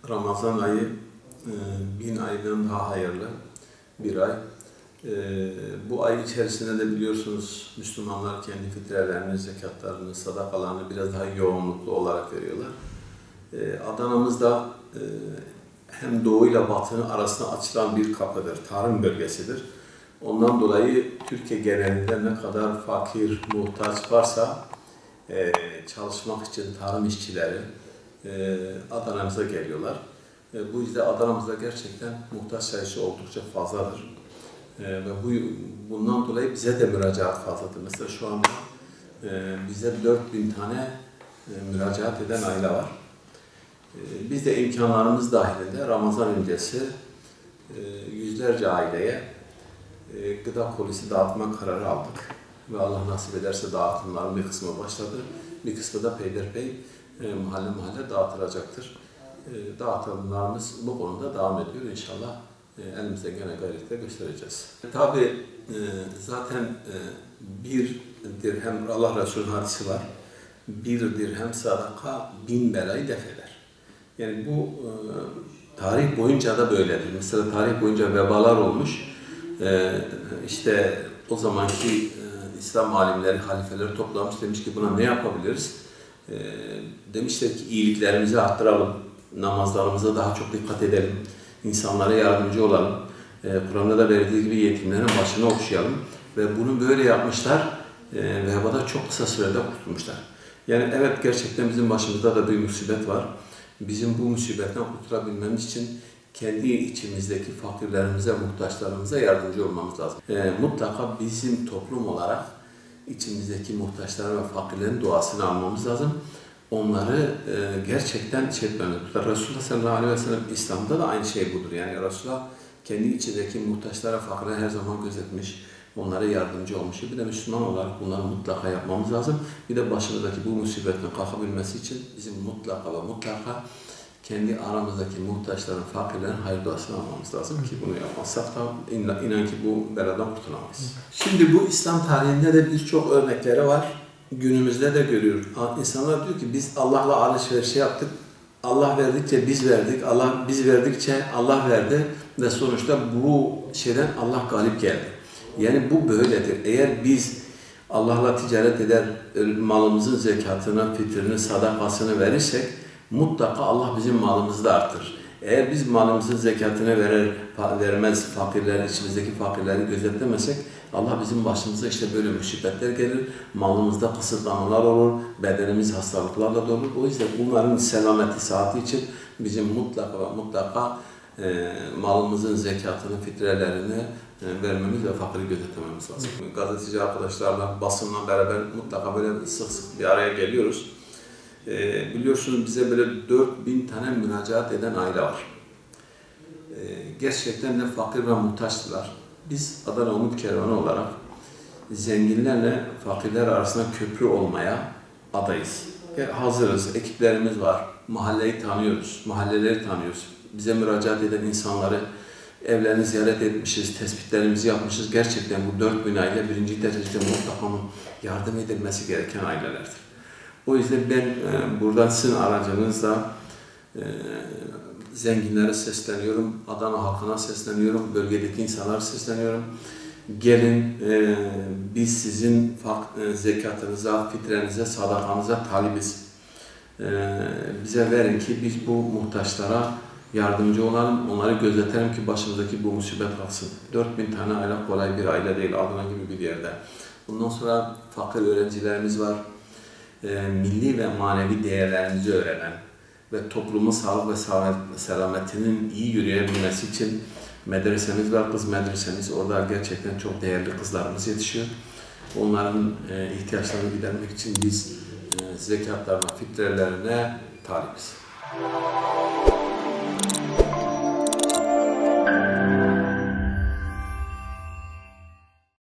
Ramazan ayı 1000 aydan daha hayırlı bir ay. Bu ay içerisinde de biliyorsunuz Müslümanlar kendi fitrelerini, zekatlarını, sadakalarını biraz daha yoğunluklu olarak veriyorlar. Adana'mızda hem doğu ile batının arasında açılan bir kapıdır, tarım bölgesidir. Ondan dolayı Türkiye genelinde ne kadar fakir, muhtaç varsa çalışmak için tarım işçileri Adana'mıza geliyorlar. Bu yüzden Adana'mızda gerçekten muhtaç sayısı oldukça fazladır. Ve bundan dolayı bize de müracaat fazladır. Mesela şu anda bize 4000 tane müracaat eden aile var. Biz de imkanlarımız dahilinde Ramazan öncesi yüzlerce aileye gıda kolisi dağıtma kararı aldık. Ve Allah nasip ederse dağıtımların bir kısmı başladı. Bir kısmı da peyderpey mahalle mahalle dağıtılacaktır. Dağıtımlarımız bu konuda devam ediyor. İnşallah elimizde gene gayretle göstereceğiz. Tabi zaten bir dirhem, Allah Resulü'nün hadisi var. Bir dirhem sadaka 1000 belayı def eder. Yani bu tarih boyunca da böyledir. Mesela tarih boyunca vebalar olmuş. İşte o zamanki İslam alimleri, halifeleri toplamış, demiş ki buna ne yapabiliriz? Demişler ki iyiliklerimizi arttıralım, namazlarımıza daha çok dikkat edelim, insanlara yardımcı olalım. Kur'an'da da verdiği gibi yetimlerin başını okşayalım. Ve bunu böyle yapmışlar. Vebada çok kısa sürede kurtulmuşlar. Yani evet, gerçekten bizim başımızda da bir musibet var. Bizim bu musibetten kurtulabilmemiz için kendi içimizdeki fakirlerimize, muhtaçlarımıza yardımcı olmamız lazım. Mutlaka bizim toplum olarak içimizdeki muhtaçların ve fakirlerin duasını almamız lazım. Onları gerçekten etmemiz. Resulullah sallallahu aleyhi ve sellem İslam'da da aynı şey budur. Yani Resulullah kendi içindeki muhtaçlara, fakirlere her zaman gözetmiş, onlara yardımcı olmuş. Bir de Müslüman olarak bunları mutlaka yapmamız lazım. Bir de başımızdaki bu musibetin kalkabilmesi için bizim mutlaka ve mutlaka kendi aramızdaki muhtaçların, fakirlerin hayır duasını almamız lazım ki bunu yapmazsak da inan ki bu beladan kurtulamayız. Şimdi bu İslam tarihinde de birçok örnekleri var. Günümüzde de görüyoruz. İnsanlar diyor ki biz Allah'la alışveriş yaptık. Allah verdikçe biz verdik. Allah biz verdikçe Allah verdi ve sonuçta bu şeyden Allah galip geldi. Yani bu böyledir. Eğer biz Allah'la ticaret eder, malımızın zekatını, fitrini, sadakasını verirsek mutlaka Allah bizim malımızı da artırır. Eğer biz malımızın zekatını vermez, fakirleri, içimizdeki fakirleri gözetlemesek Allah bizim başımıza işte böyle musibetler gelir, malımızda kısıtlamalar olur, bedenimiz hastalıklarla dolur. O yüzden bunların selameti, saati için bizim mutlaka malımızın zekatını, fitrelerini vermemiz ve fakiri gözetlememiz lazım. Gazeteci arkadaşlarla, basınla beraber mutlaka böyle sık sık bir araya geliyoruz. Biliyorsunuz bize böyle 4000 tane müracaat eden aile var. Gerçekten de fakir ve muhtaçtılar. Biz Adana Umut Kervanı olarak zenginlerle fakirler arasında köprü olmaya adayız. Hazırız, ekiplerimiz var, mahalleyi tanıyoruz, mahalleleri tanıyoruz. Bize müracaat eden insanları, evlerini ziyaret etmişiz, tespitlerimizi yapmışız. Gerçekten bu 4000 aile birinci derecede mutlaka yardım edilmesi gereken ailelerdir. O yüzden ben buradan sizin aracınızla zenginlere sesleniyorum, Adana halkına sesleniyorum, bölgedeki insanlara sesleniyorum. Gelin, biz sizin zekatınıza, fitrenize, sadakanıza talibiz. Bize verin ki biz bu muhtaçlara yardımcı olalım, onları gözetelim ki başımızdaki bu musibet kalsın. 4000 tane aile kolay bir aile değil, Adana gibi bir yerde. Bundan sonra fakir öğrencilerimiz var. Milli ve manevi değerlerimizi öğrenen ve toplumun sağlık ve selametinin iyi yürüyebilmesi için medresemiz var, kız medresemiz. Orada gerçekten çok değerli kızlarımız yetişiyor. Onların ihtiyaçlarını gidermek için biz zekatlarına, fitrelerine talibiz.